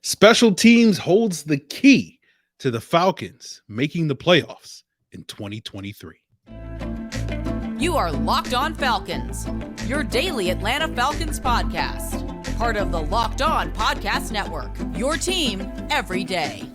Special teams holds the key to the Falcons making the playoffs in 2023. You are Locked On Falcons, your daily Atlanta Falcons podcast. Part of the Locked On Podcast Network, your team every day.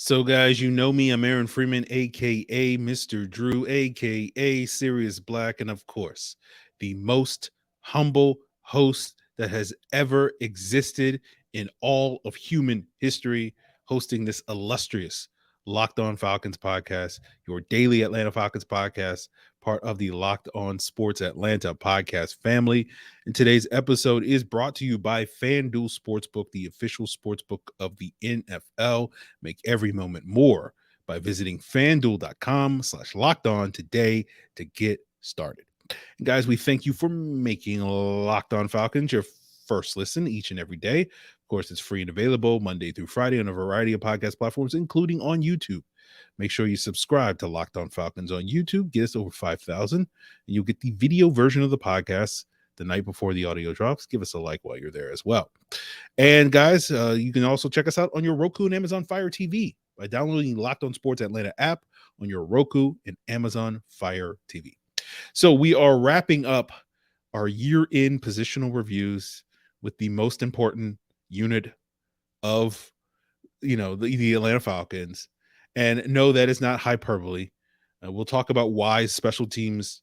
So, guys, you know me. I'm Aaron Freeman, a.k.a. Mr. Drew, a.k.a. Sirius Black, and, of course, the most humble host that has ever existed in all of human history, hosting this illustrious Locked On Falcons podcast, your daily Atlanta Falcons podcast, part of the Locked On Sports Atlanta podcast family. And today's episode is brought to you by FanDuel Sportsbook, the official sportsbook of the NFL. Make every moment more by visiting fanduel.com/lockedon today to get started. And guys, we thank you for making Locked On Falcons your first listen each and every day. Of course, it's free and available Monday through Friday on a variety of podcast platforms, including on YouTube. Make sure you subscribe to Locked On Falcons on YouTube. Get us over 5,000, and you'll get the video version of the podcast the night before the audio drops. Give us a like while you're there as well. And guys, you can also check us out on your Roku and Amazon Fire TV by downloading the Locked On Sports Atlanta app on your Roku and Amazon Fire TV. So we are wrapping up our year-end positional reviews with the most important unit of, the Atlanta Falcons. And no, that is not hyperbole. We'll talk about why special teams,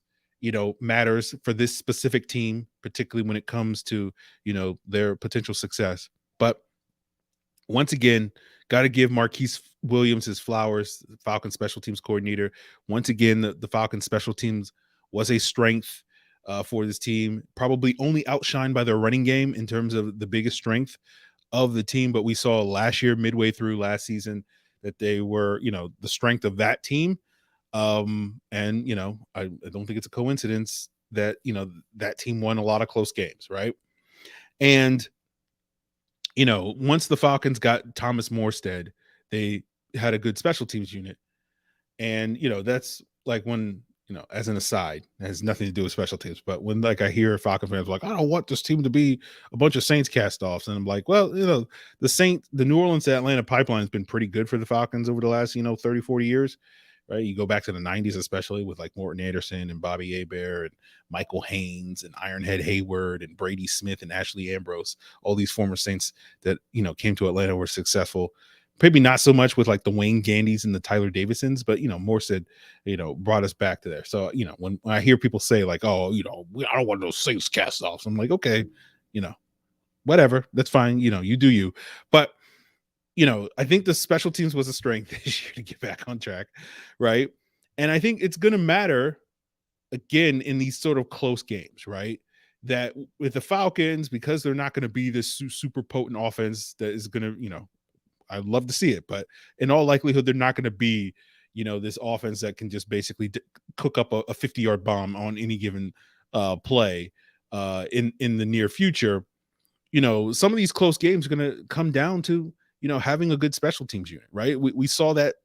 matters for this specific team, particularly when it comes to, their potential success. But once again, got to give Marquice Williams his flowers, the Falcons special teams coordinator. Once again, the Falcons special teams was a strength for this team, probably only outshined by their running game in terms of the biggest strength of the team. But we saw last year, midway through last season, that they were, the strength of that team. And, I don't think it's a coincidence that, that team won a lot of close games, right? And, once the Falcons got Thomas Morstead, they had a good special teams unit. And, that's like when, as an aside, it has nothing to do with special teams. But when I hear Falcon fans like, I don't want this team to be a bunch of Saints cast-offs. And I'm like, well, the New Orleans to Atlanta pipeline has been pretty good for the Falcons over the last, 30, 40 years. Right. You go back to the 90s, especially with Morton Andersen and Bobby Hebert and Michael Haynes and Ironhead Hayward and Brady Smith and Ashley Ambrose, all these former Saints that, came to Atlanta were successful. Maybe not so much with the Wayne Gandys and the Tyler Davidsons, but, Morstead, brought us back to there. So, when I hear people say I don't want those Saints cast offs, I'm like, okay, whatever, that's fine. You do you. But, I think the special teams was a strength this year to get back on track. Right. And I think it's going to matter again in these sort of close games, right? That with the Falcons, because they're not going to be this super potent offense that is going to, I'd love to see it, but in all likelihood, they're not going to be, this offense that can just basically cook up a 50-yard bomb on any given play in the near future. Some of these close games are going to come down to, having a good special teams unit, right? We saw that,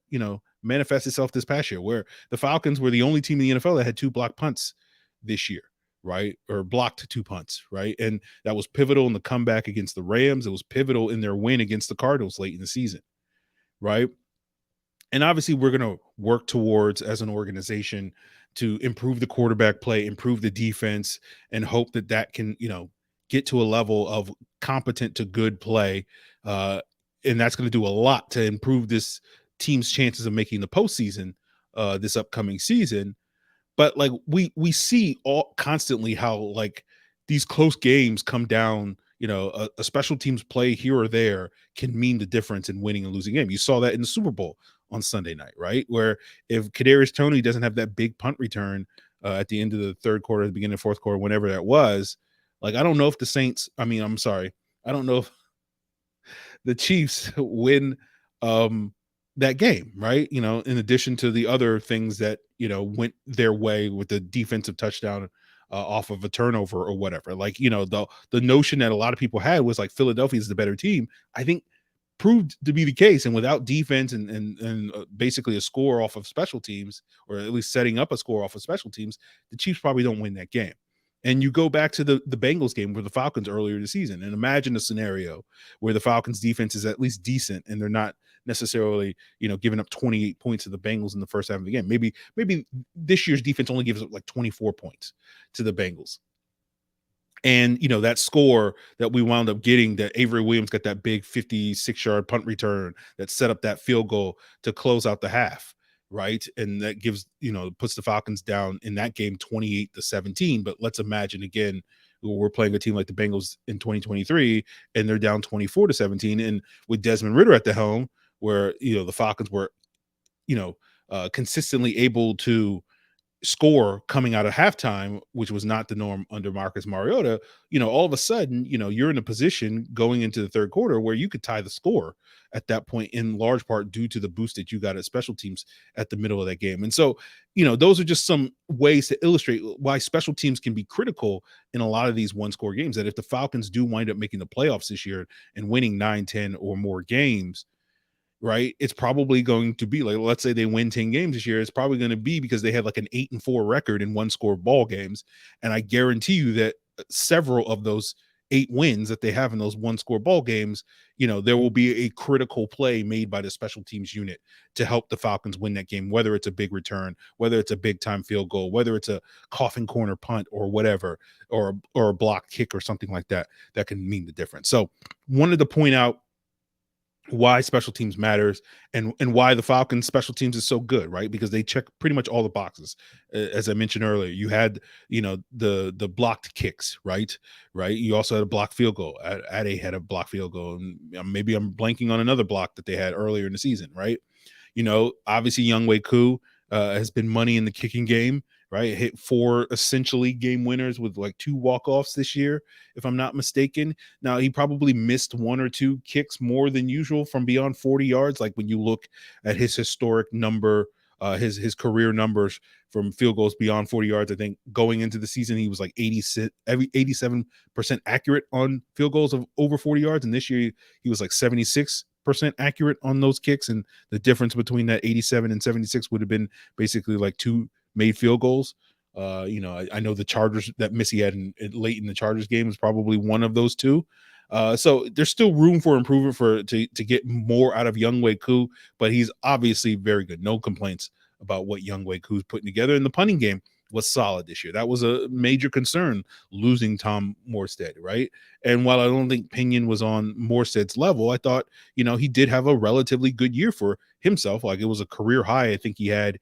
manifest itself this past year where the Falcons were the only team in the NFL that had 2 blocked punts this year, right? Or blocked 2 punts, right? And that was pivotal in the comeback against the Rams. It was pivotal in their win against the Cardinals late in the season, right? And obviously we're going to work towards, as an organization, to improve the quarterback play, improve the defense, and hope that can, get to a level of competent to good play. And that's going to do a lot to improve this team's chances of making the postseason this upcoming season. But we see all constantly how these close games come down, a special teams play here or there can mean the difference in winning and losing a game. You saw that in the Super Bowl on Sunday night, right? Where if Kadarius Toney doesn't have that big punt return at the end of the third quarter, the beginning of fourth quarter, whenever that was, I don't know if the Saints, I don't know if the Chiefs win that game, right? In addition to the other things that, went their way with the defensive touchdown off of a turnover or whatever. Like, the notion that a lot of people had was like Philadelphia is the better team. I think proved to be the case, and without defense and basically a score off of special teams, or at least setting up a score off of special teams, the Chiefs probably don't win that game. And you go back to the Bengals game with the Falcons earlier this season, and imagine a scenario where the Falcons defense is at least decent and they're not necessarily, giving up 28 points to the Bengals in the first half of the game. Maybe this year's defense only gives up like 24 points to the Bengals. And, that score that we wound up getting, that Avery Williams got that big 56-yard punt return that set up that field goal to close out the half, right? And that gives, puts the Falcons down in that game 28-17. But let's imagine again, we're playing a team like the Bengals in 2023 and they're down 24-17. And with Desmond Ridder at the helm, where, the Falcons were, consistently able to score coming out of halftime, which was not the norm under Marcus Mariota, all of a sudden, you're in a position going into the third quarter where you could tie the score at that point, in large part due to the boost that you got at special teams at the middle of that game. And so, those are just some ways to illustrate why special teams can be critical in a lot of these one-score games, that if the Falcons do wind up making the playoffs this year and winning 9, 10 or more games, right, it's probably going to be like, let's say they win 10 games this year, it's probably going to be because they had like an 8-4 record in one-score ball games. And I guarantee you that several of those 8 wins that they have in those one-score ball games, there will be a critical play made by the special teams unit to help the Falcons win that game, whether it's a big return, whether it's a big time field goal, whether it's a coffin corner punt or whatever, or a block kick or something like that, that can mean the difference. So wanted to point out why special teams matters, and why the Falcons special teams is so good, right? Because they check pretty much all the boxes. As I mentioned earlier, you had, the blocked kicks, right? You also had a blocked field goal. Ade had a blocked field goal, and maybe I'm blanking on another block that they had earlier in the season, right? Obviously Younghoe Koo has been money in the kicking game, right? Hit 4 essentially game winners with like 2 walk-offs this year, if I'm not mistaken. Now, he probably missed 1 or 2 kicks more than usual from beyond 40 yards. Like when you look at his historic number, his career numbers from field goals beyond 40 yards, I think going into the season, he was like 87% accurate on field goals of over 40 yards. And this year he was like 76% accurate on those kicks. And the difference between that 87 and 76 would have been basically like 2 made field goals. I know the Chargers that Missy had late in the Chargers game was probably one of those 2. So there's still room for improvement to get more out of Younghoe Koo, but he's obviously very good. No complaints about what Younghoe Koo's putting together. And the punting game was solid this year. That was a major concern, losing Tom Morstead, right? And while I don't think Pinion was on Morstead's level, I thought, he did have a relatively good year for himself. Like it was a career high. I think he had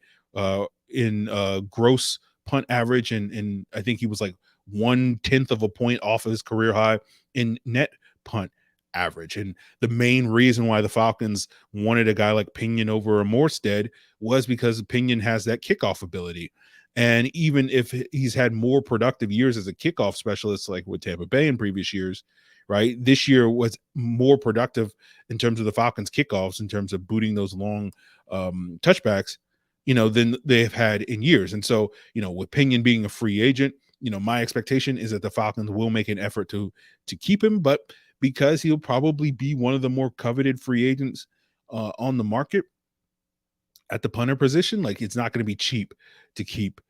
in gross punt average, and I think he was like 1/10 of a point off of his career high in net punt average. And the main reason why the Falcons wanted a guy like Pinion over a Morstead was because Pinion has that kickoff ability. And even if he's had more productive years as a kickoff specialist, like with Tampa Bay in previous years, right, this year was more productive in terms of the Falcons kickoffs, in terms of booting those long touchbacks, than they've had in years. And so, with Pinion being a free agent, my expectation is that the Falcons will make an effort to keep him, but because he'll probably be one of the more coveted free agents on the market at the punter position, like it's not going to be cheap to keep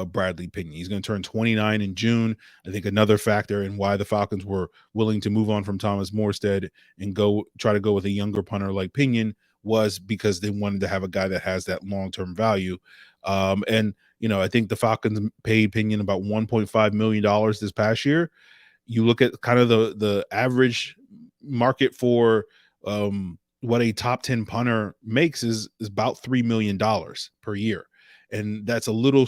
Bradley Pinion. He's going to turn 29 in June. I think another factor in why the Falcons were willing to move on from Thomas Morstead and try to go with a younger punter like Pinion was because they wanted to have a guy that has that long-term value. And I think the Falcons paid Pinion about $1.5 million this past year. You look at kind of the average market for what a top 10 punter makes is about $3 million per year. And that's a little,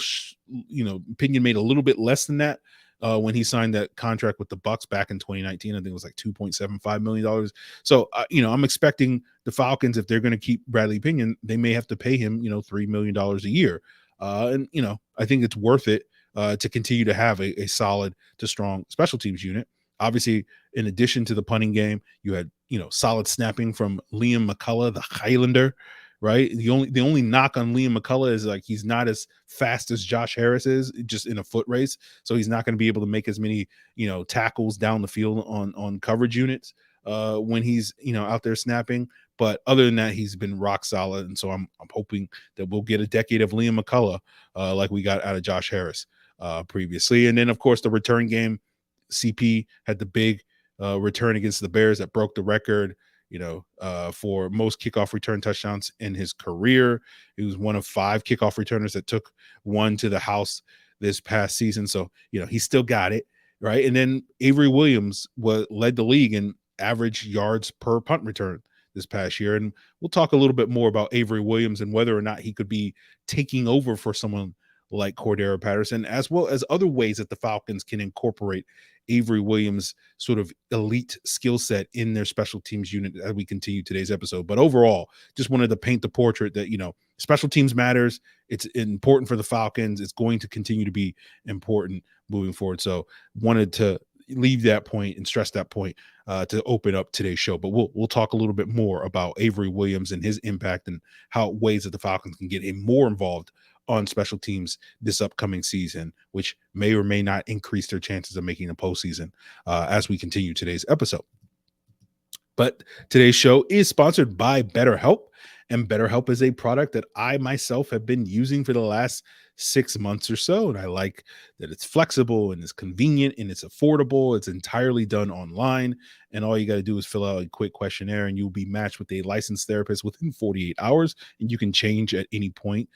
Pinion made a little bit less than that when he signed that contract with the Bucs back in 2019. I think it was like $2.75 million. So, I'm expecting the Falcons, if they're going to keep Bradley Pinion, they may have to pay him, $3 million a year. And I think it's worth it to continue to have a solid to strong special teams unit. Obviously, in addition to the punting game, you had, solid snapping from Liam McCullough, the Highlander, right? The only knock on Liam McCullough is like he's not as fast as Josh Harris is just in a foot race. So he's not going to be able to make as many, tackles down the field on coverage units when he's, out there snapping. But other than that, he's been rock solid. And so I'm hoping that we'll get a decade of Liam McCullough like we got out of Josh Harris previously. And then, of course, the return game, CP had the big return against the Bears that broke the record, for most kickoff return touchdowns in his career. He was one of 5 kickoff returners that took one to the house this past season. So, he still got it, right? And then Avery Williams led the league in average yards per punt return this past year. And we'll talk a little bit more about Avery Williams and whether or not he could be taking over for someone like Cordero Patterson, as well as other ways that the Falcons can incorporate Avery Williams' sort of elite skill set in their special teams unit as we continue today's episode. But overall, just wanted to paint the portrait that, special teams matters. It's important for the Falcons. It's going to continue to be important moving forward. So wanted to leave that point and stress that point to open up today's show. But we'll talk a little bit more about Avery Williams and his impact and how ways that the Falcons can get him more involved on special teams this upcoming season, which may or may not increase their chances of making the postseason as we continue today's episode. But today's show is sponsored by BetterHelp, and BetterHelp is a product that I myself have been using for the last 6 months or so. And I like that it's flexible and it's convenient and it's affordable. It's entirely done online. And all you got to do is fill out a quick questionnaire and you'll be matched with a licensed therapist within 48 hours. And you can change at any point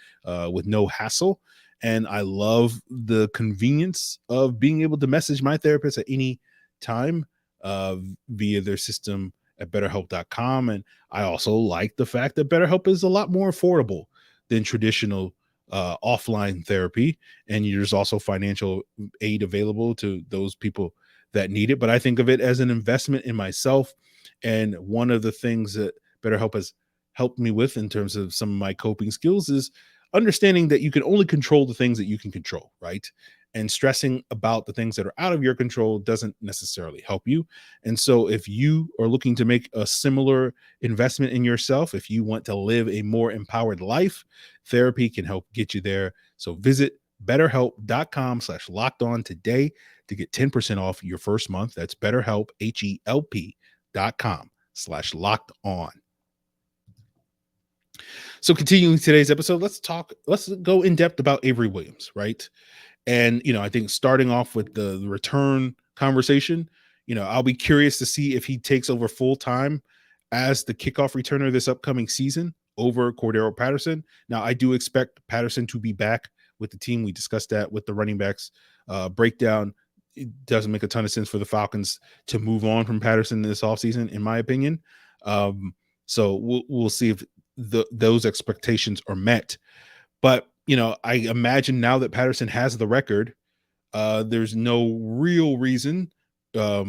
with no hassle. And I love the convenience of being able to message my therapist at any time via their system at betterhelp.com. And I also like the fact that BetterHelp is a lot more affordable than traditional offline therapy. And there's also financial aid available to those people that need it. But I think of it as an investment in myself. And one of the things that BetterHelp has helped me with in terms of some of my coping skills is understanding that you can only control the things that you can control, right? And stressing about the things that are out of your control doesn't necessarily help you. And so if you are looking to make a similar investment in yourself, if you want to live a more empowered life, therapy can help get you there. So visit betterhelp.com/lockedon today to get 10% off your first month. That's BetterHelp, HELP.com/lockedon. So continuing today's episode, let's go in depth about Avery Williams, right? And, I think starting off with the return conversation, I'll be curious to see if he takes over full time as the kickoff returner this upcoming season over Cordero Patterson. Now, I do expect Patterson to be back with the team. We discussed that with the running backs breakdown. It doesn't make a ton of sense for the Falcons to move on from Patterson this offseason, in my opinion. So we'll see if those expectations are met. But, I imagine now that Patterson has the record, there's no real reason or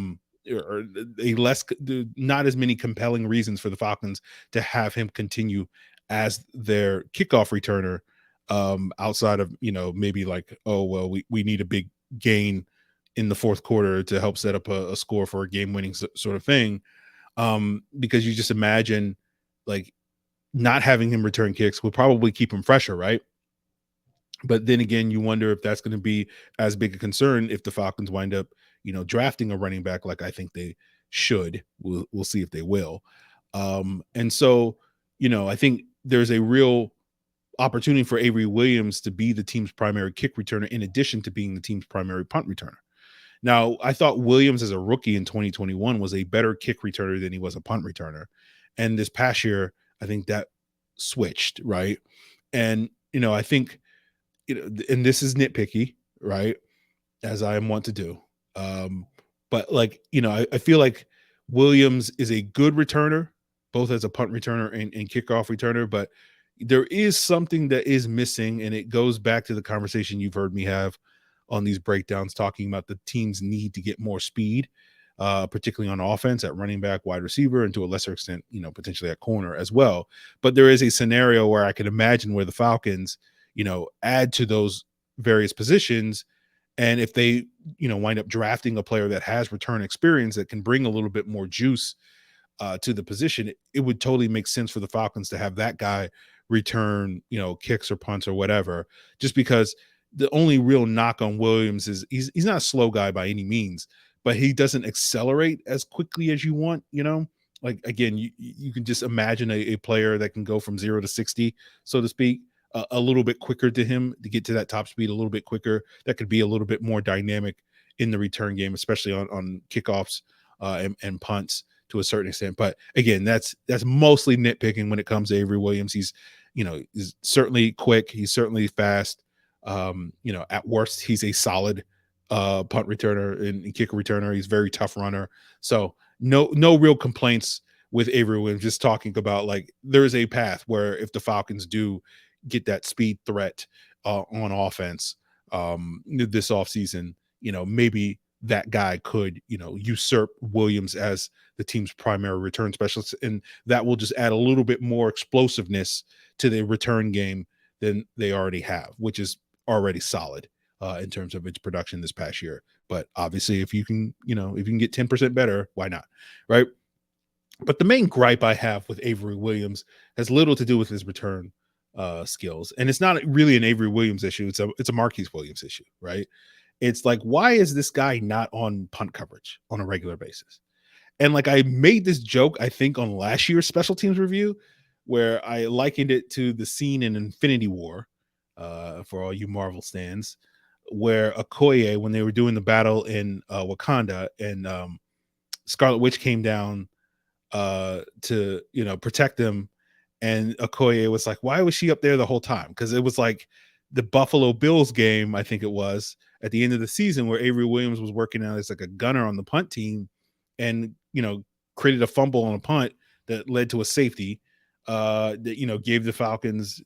not as many compelling reasons for the Falcons to have him continue as their kickoff returner outside of, maybe like, oh, well, we need a big gain in the fourth quarter to help set up a score for a game-winning sort of thing. Because you just imagine like not having him return kicks would probably keep him fresher, right? But then again, you wonder if that's going to be as big a concern if the Falcons wind up, drafting a running back like I think they should. We'll see if they will. And so, I think there's a real opportunity for Avery Williams to be the team's primary kick returner in addition to being the team's primary punt returner. Now, I thought Williams as a rookie in 2021 was a better kick returner than he was a punt returner. And this past year, I think that switched, right? And, I think, and this is nitpicky, right? As I am wont to do. But like, I feel like Williams is a good returner, both as a punt returner and kickoff returner, but there is something that is missing. And it goes back to the conversation you've heard me have on these breakdowns, talking about the team's need to get more speed, particularly on offense at running back, wide receiver, and to a lesser extent, potentially at corner as well. But there is a scenario where I can imagine where the Falcons, add to those various positions. And if they, wind up drafting a player that has return experience that can bring a little bit more juice to the position, it would totally make sense for the Falcons to have that guy return, kicks or punts or whatever, just because the only real knock on Williams is he's not a slow guy by any means, but he doesn't accelerate as quickly as you want, like, again, you can just imagine a player that can go from 0 to 60, so to speak, a little bit quicker to him to get to that top speed a little bit quicker. That could be a little bit more dynamic in the return game, especially on kickoffs and punts to a certain extent. But again, that's mostly nitpicking when it comes to Avery Williams. He's certainly quick. He's certainly fast. At worst, he's a solid punt returner and kicker returner. He's a very tough runner. So no real complaints with Avery Williams. Just talking about, like, there's a path where if the Falcons do get that speed threat on offense this offseason, maybe that guy could, usurp Williams as the team's primary return specialist. And that will just add a little bit more explosiveness to the return game than they already have, which is already solid in terms of its production this past year. But obviously, if you can get 10% better, why not? Right. But the main gripe I have with Avery Williams has little to do with his return skills. And it's not really an Avery Williams issue. It's a Marquice Williams issue, right? It's like, why is this guy not on punt coverage on a regular basis? And like, I made this joke, I think, on last year's special teams review, where I likened it to the scene in Infinity War, for all you Marvel stands, where Okoye, when they were doing the battle in Wakanda, and Scarlet Witch came down to protect them, and Okoye was like, why was she up there the whole time? Because it was like the Buffalo Bills game, I think it was, at the end of the season, where Avery Williams was working out as like a gunner on the punt team, and created a fumble on a punt that led to a safety that gave the Falcons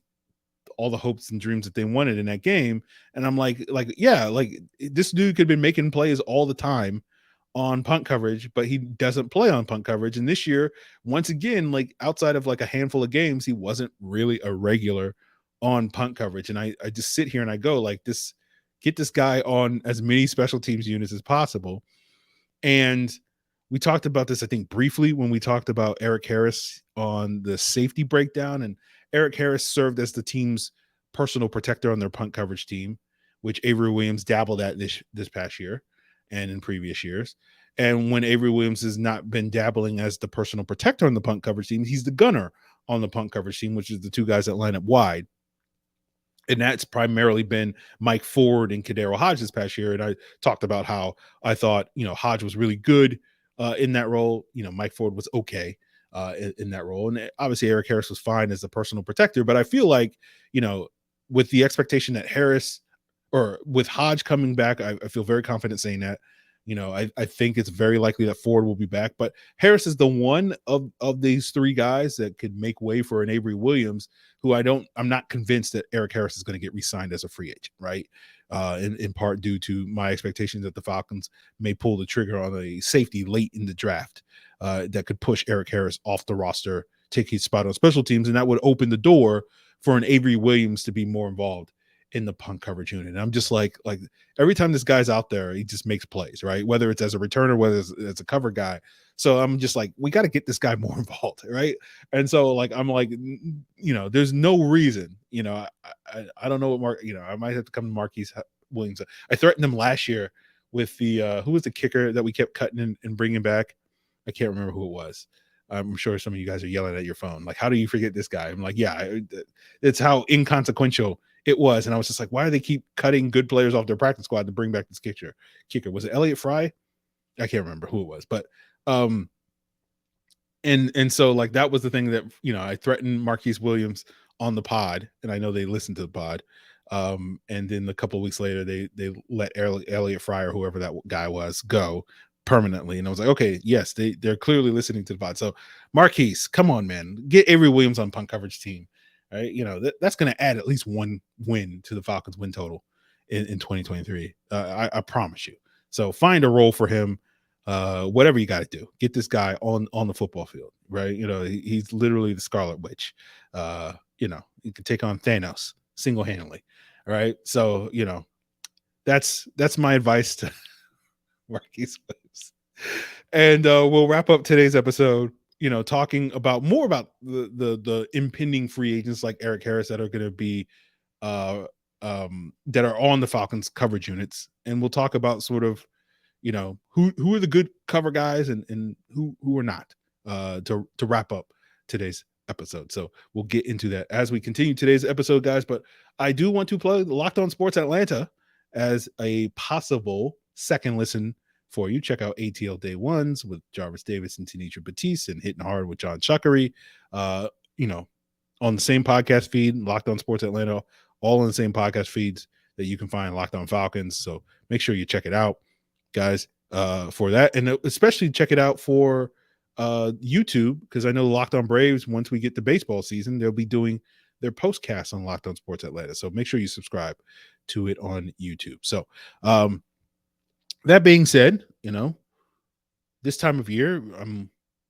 all the hopes and dreams that they wanted in that game. And I'm like, yeah, like, this dude could have been making plays all the time on punt coverage, but he doesn't play on punt coverage. And this year, once again, like, outside of like a handful of games, he wasn't really a regular on punt coverage. And I just sit here and I go, like, get this guy on as many special teams units as possible. And we talked about this, I think, briefly when we talked about Erik Harris on the safety breakdown. And Erik Harris served as the team's personal protector on their punt coverage team, which Avery Williams dabbled at this past year and in previous years. And when Avery Williams has not been dabbling as the personal protector on the punt coverage team, he's the gunner on the punt coverage team, which is the two guys that line up wide. And that's primarily been Mike Ford and Kadero Hodge this past year. And I talked about how I thought, Hodge was really good in that role. Mike Ford was okay in that role. And obviously Erik Harris was fine as a personal protector. But I feel like, with the expectation that Harris, or with Hodge coming back, I feel very confident saying that. I think it's very likely that Ford will be back, but Harris is the one of these three guys that could make way for an Avery Williams, who I'm not convinced that Erik Harris is going to get re-signed as a free agent, right? In part due to my expectations that the Falcons may pull the trigger on a safety late in the draft that could push Erik Harris off the roster, take his spot on special teams, and that would open the door for an Avery Williams to be more involved in the punt coverage unit. And I'm just like every time this guy's out there, he just makes plays, right? Whether it's as a returner, whether it's as a cover guy. So I'm just like, we got to get this guy more involved, right? And so like, I'm like, there's no reason, I don't know what I might have to come to Marquice Williams. I threatened him last year with the who was the kicker that we kept cutting and bringing back? I can't remember who it was. I'm sure some of you guys are yelling at your phone, like, how do you forget this guy? I'm like, yeah, it's how inconsequential it was. And I was just like, why do they keep cutting good players off their practice squad to bring back this kicker? Was it Elliott Fry? I can't remember who it was, but and so like, that was the thing that, I threatened Marquice Williams on the pod, and I know they listened to the pod. And then a couple of weeks later, they let Elliott Fry, or whoever that guy was, go permanently. And I was like, okay, yes, they're clearly listening to the pod. So Marquice, come on, man, get Avery Williams on punt coverage team. Right, that's going to add at least one win to the Falcons win total in 2023. I promise you. So find a role for him, whatever you got to do. Get this guy on the football field, right? He's literally the Scarlet Witch. He can take on Thanos single-handedly. All right, so that's my advice to Marquise Williams. And we'll wrap up today's episode talking about more about the impending free agents like Erik Harris that are going to be uh that are on the Falcons coverage units, and we'll talk about sort of who are the good cover guys and who are not to wrap up today's episode. So we'll get into that as we continue today's episode, guys. But I do want to plug Locked On Sports Atlanta as a possible second listen for you. Check out ATL Day Ones with Jarvis Davis and Tanisha Batiste, and Hitting Hard with John Chuckery. On the same podcast feed, Locked On Sports Atlanta, all in the same podcast feeds that you can find Locked On Falcons. So make sure you check it out, guys, for that. And especially check it out for YouTube, because I know Locked On Braves, once we get to baseball season, they'll be doing their postcast on Locked On Sports Atlanta. So make sure you subscribe to it on YouTube. So that being said, this time of year, I'm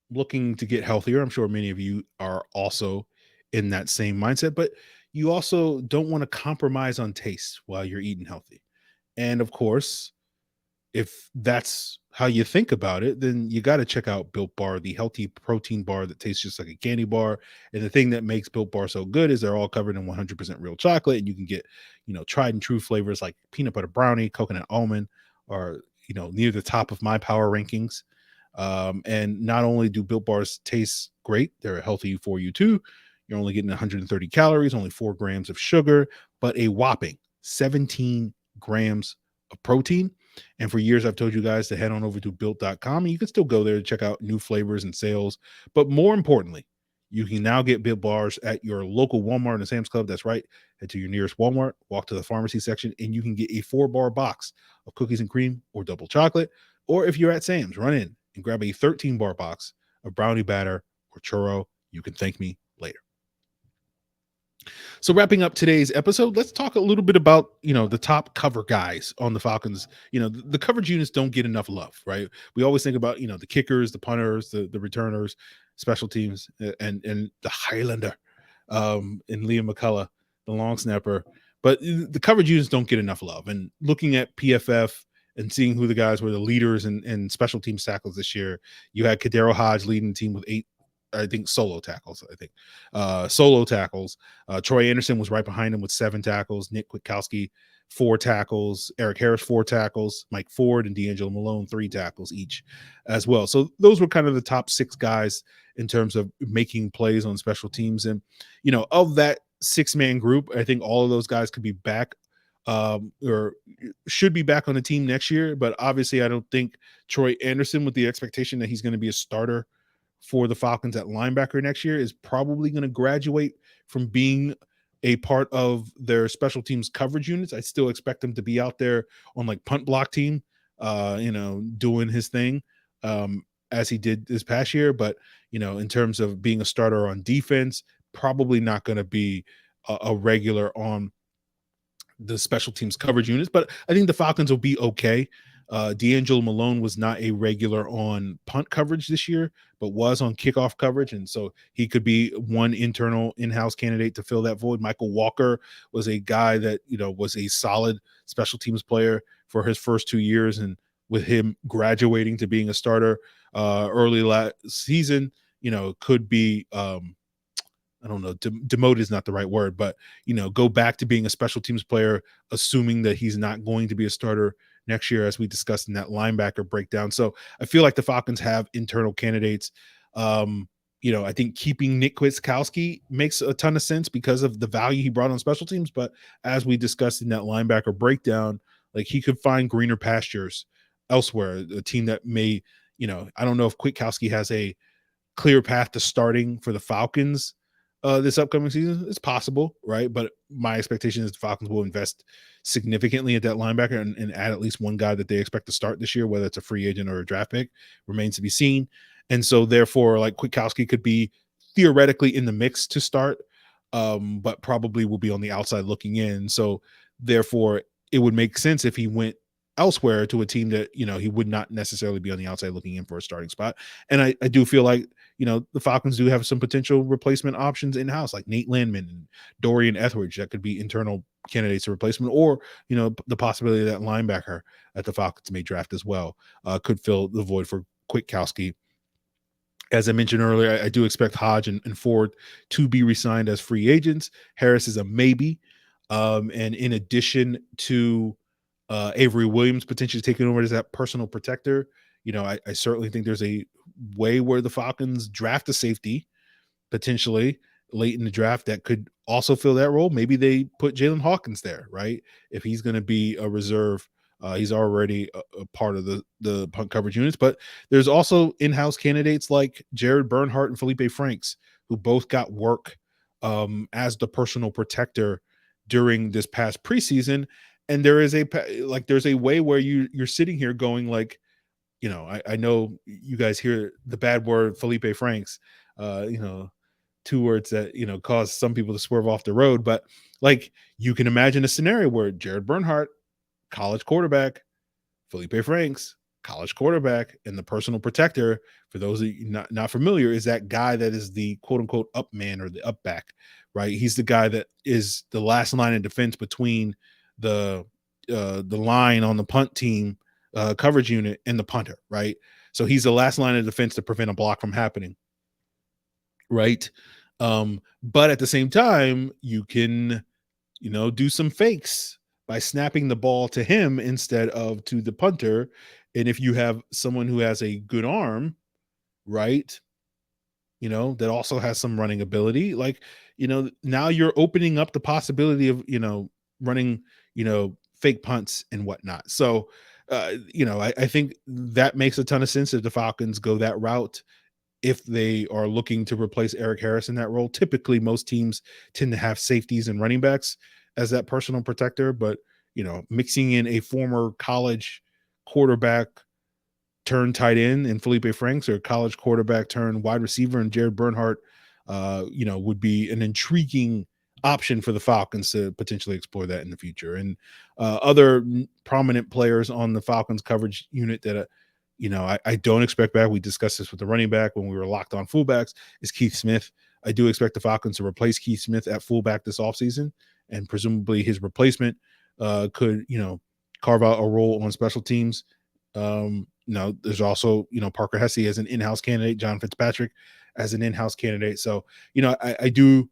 looking to get healthier. I'm sure many of you are also in that same mindset, but you also don't want to compromise on taste while you're eating healthy. And of course, if that's how you think about it, then you got to check out Built Bar, the healthy protein bar that tastes just like a candy bar. And the thing that makes Built Bar so good is they're all covered in 100% real chocolate, and you can get, tried and true flavors like peanut butter brownie, coconut almond, or, near the top of my power rankings. And not only do Built Bars taste great, they're healthy for you too. You're only getting 130 calories, only 4 grams of sugar, but a whopping 17 grams of protein. And for years, I've told you guys to head on over to built.com, and you can still go there to check out new flavors and sales. But more importantly, you can now get Built Bars at your local Walmart and Sam's Club. That's right. Head to your nearest Walmart, walk to the pharmacy section, and you can get a 4-bar box of cookies and cream or double chocolate. Or if you're at Sam's, run in and grab a 13-bar box of brownie batter or churro. You can thank me later. So wrapping up today's episode, let's talk a little bit about, the top cover guys on the Falcons. The coverage units don't get enough love, right? We always think about, the kickers, the punters, the returners, special teams, and the Highlander, and Liam McCullough, the long snapper. But the coverage units don't get enough love. And looking at PFF and seeing who the guys were the leaders in special team tackles this year, you had Kadero Hodge leading the team with 8, solo tackles. Troy Andersen was right behind him with 7 tackles. Nick Kwiatkowski, 4 tackles. Erik Harris, 4 tackles. Mike Ford and D'Angelo Malone, 3 tackles each as well. So those were kind of the top 6 guys in terms of making plays on special teams. And, of that 6-man group, I think all of those guys could be back or should be back on the team next year. But obviously, I don't think Troy Andersen, with the expectation that he's going to be a starter for the Falcons at linebacker next year, is probably going to graduate from being a part of their special teams coverage units. I still expect him to be out there on like punt block team, doing his thing as he did this past year. But, in terms of being a starter on defense, probably not going to be a regular on the special teams coverage units. But I think the Falcons will be okay. D'Angelo Malone was not a regular on punt coverage this year, but was on kickoff coverage. And so he could be one internal in-house candidate to fill that void. Michael Walker was a guy that, was a solid special teams player for his first 2 years. And with him graduating to being a starter early last season, could be, I don't know, demoted is not the right word, but, go back to being a special teams player, assuming that he's not going to be a starter next year, as we discussed in that linebacker breakdown. So I feel like the Falcons have internal candidates. I think keeping Nick Kwiatkowski makes a ton of sense because of the value he brought on special teams. But as we discussed in that linebacker breakdown, like, he could find greener pastures elsewhere, a team that may, I don't know if Kwiatkowski has a clear path to starting for the Falcons this upcoming season. It's possible, right? But my expectation is the Falcons will invest significantly at that linebacker and add at least one guy that they expect to start this year, whether it's a free agent or a draft pick, remains to be seen. And so therefore, like, Kwiatkowski could be theoretically in the mix to start, but probably will be on the outside looking in. So therefore, it would make sense if he went elsewhere to a team that, he would not necessarily be on the outside looking in for a starting spot. And I do feel like, the Falcons do have some potential replacement options in-house, like Nate Landman and Dorian Etheridge, that could be internal candidates for replacement, or, the possibility that linebacker at the Falcons may draft as well could fill the void for Kwiatkowski As I mentioned earlier, I do expect Hodge and Ford to be re-signed as free agents. Harris is a maybe. And in addition to Avery Williams potentially taking over as that personal protector, I certainly think there's a way where the Falcons draft a safety potentially late in the draft that could also fill that role. Maybe they put Jalen Hawkins there, right? If he's going to be a reserve, he's already a part of the punt coverage units. But there's also in-house candidates like Jared Bernhardt and Felipe Franks, who both got work as the personal protector during this past preseason. And there's a way where you're sitting here going like, I know you guys hear the bad word Felipe Franks, two words that cause some people to swerve off the road, but like you can imagine a scenario where Jared Bernhardt, college quarterback, Felipe Franks, college quarterback, and the personal protector, for those of you not familiar, is that guy that is the quote unquote up man or the up back, right? He's the guy that is the last line of defense between the line on the punt team coverage unit and the punter, right? So he's the last line of defense to prevent a block from happening, right? But at the same time, you can, do some fakes by snapping the ball to him instead of to the punter. And if you have someone who has a good arm, right, that also has some running ability, like, now you're opening up the possibility of, running, fake punts and whatnot. So, I think that makes a ton of sense if the Falcons go that route. If they are looking to replace Erik Harris in that role, typically most teams tend to have safeties and running backs as that personal protector. But, mixing in a former college quarterback turned tight end and Felipe Franks, or college quarterback turned wide receiver and Jared Bernhardt, would be an intriguing option for the Falcons to potentially explore that in the future. And other prominent players on the Falcons coverage unit that, I don't expect back. We discussed this with the running back when we were locked on fullbacks, is Keith Smith. I do expect the Falcons to replace Keith Smith at fullback this offseason, and presumably his replacement could, carve out a role on special teams. There's also, Parker Hesse as an in-house candidate, John Fitzpatrick as an in-house candidate. So, I do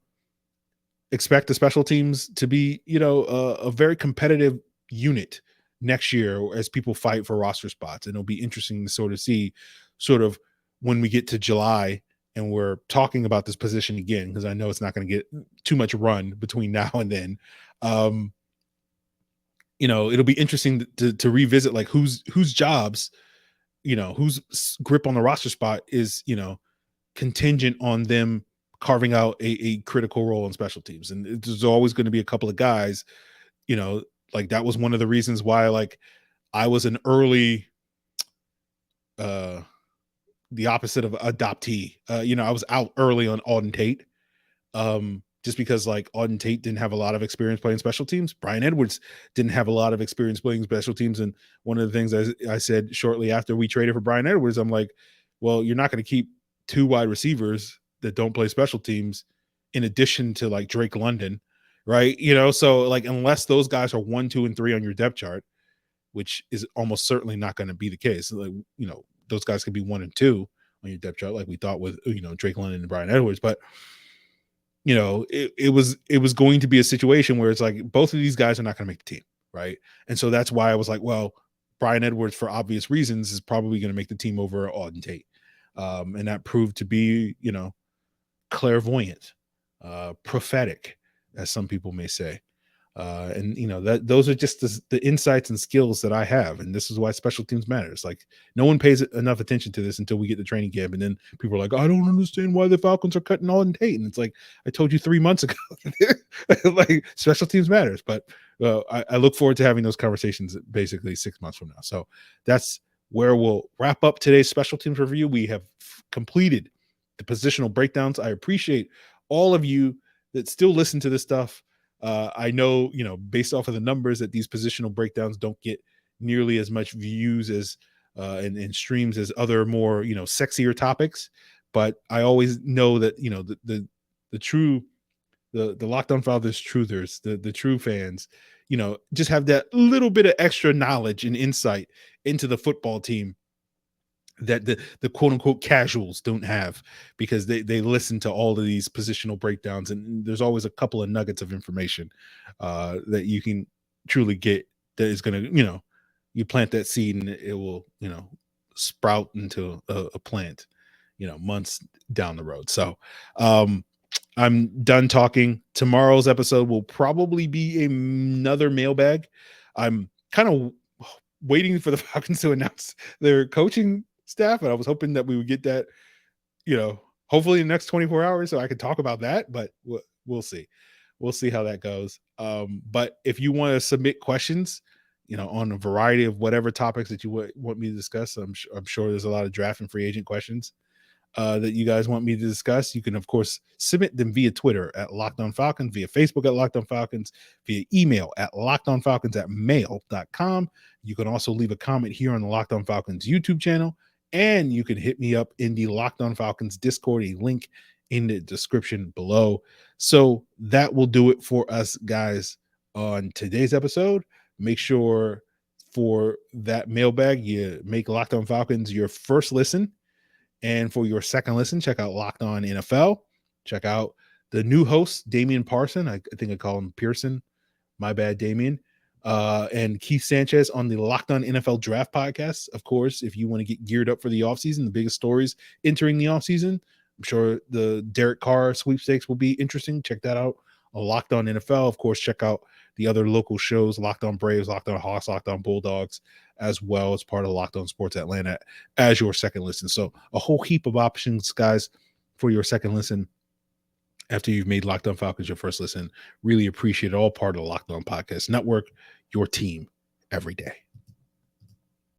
expect the special teams to be, a very competitive unit next year as people fight for roster spots. And it'll be interesting to sort of see when we get to July and we're talking about this position again, because I know it's not going to get too much run between now and then. It'll be interesting to revisit like whose jobs, whose grip on the roster spot is, contingent on them carving out a critical role in special teams. And there's always going to be a couple of guys, like that was one of the reasons why, like, I was an early, the opposite of adoptee. I was out early on Auden Tate, just because like Auden Tate didn't have a lot of experience playing special teams. Brian Edwards didn't have a lot of experience playing special teams. And one of the things I said shortly after we traded for Brian Edwards, I'm like, well, you're not going to keep two wide receivers that don't play special teams in addition to like Drake London, right? So like, unless those guys are 1, 2, and 3 on your depth chart, which is almost certainly not going to be the case. Like, those guys could be 1 and 2 on your depth chart, like we thought with, Drake London and Brian Edwards. But, it was going to be a situation where it's like, both of these guys are not going to make the team. Right. And so that's why I was like, well, Brian Edwards, for obvious reasons, is probably going to make the team over Auden Tate. And that proved to be, clairvoyant, prophetic, as some people may say. And that those are just the insights and skills that I have. And this is why special teams matters. Like, no one pays enough attention to this until we get to training camp. And then people are like, I don't understand why the Falcons are cutting Auden Tate. And it's like, I told you 3 months ago, like, special teams matters. But I look forward to having those conversations basically 6 months from now. So that's where we'll wrap up today's special teams review. We have completed the positional breakdowns. I appreciate all of you that still listen to this stuff. I know, based off of the numbers, that these positional breakdowns don't get nearly as much views as and streams as other more, sexier topics. But I always know that, the true, the Locked On Falcons truthers, the true fans, just have that little bit of extra knowledge and insight into the football team that the quote unquote casuals don't have, because they listen to all of these positional breakdowns, and there's always a couple of nuggets of information that you can truly get that is going to, you plant that seed and it will, sprout into a plant, months down the road. So I'm done talking. Tomorrow's episode will probably be another mailbag. I'm kind of waiting for the Falcons to announce their coaching staff, and I was hoping that we would get that, hopefully in the next 24 hours so I could talk about that, but we'll see. We'll see how that goes. But if you want to submit questions, on a variety of whatever topics that you want me to discuss, I'm sure there's a lot of draft and free agent questions that you guys want me to discuss. You can, of course, submit them via Twitter at Locked On Falcons, via Facebook at Locked On Falcons, via email at lockedonfalcons@mail.com. You can also leave a comment here on the Locked On Falcons YouTube channel, and you can hit me up in the Locked On Falcons Discord, a link in the description below. So that will do it for us, guys, on today's episode. Make sure for that mailbag, you make Locked On Falcons your first listen. And for your second listen, check out Locked On NFL. Check out the new host, Damian Parson. I think I call him Pearson. My bad, Damian. And Keith Sanchez on the Locked On NFL Draft podcast. Of course, if you want to get geared up for the offseason, the biggest stories entering the offseason, I'm sure the Derek Carr sweepstakes will be interesting. Check that out on Locked On NFL. Of course, check out the other local shows, Locked On Braves, Locked On Hawks, Locked On Bulldogs, as well as part of Locked On Sports Atlanta as your second listen. So a whole heap of options, guys, for your second listen after you've made Locked On Falcons your first listen. Really appreciate it. All part of the Locked On Podcast Network, your team every day.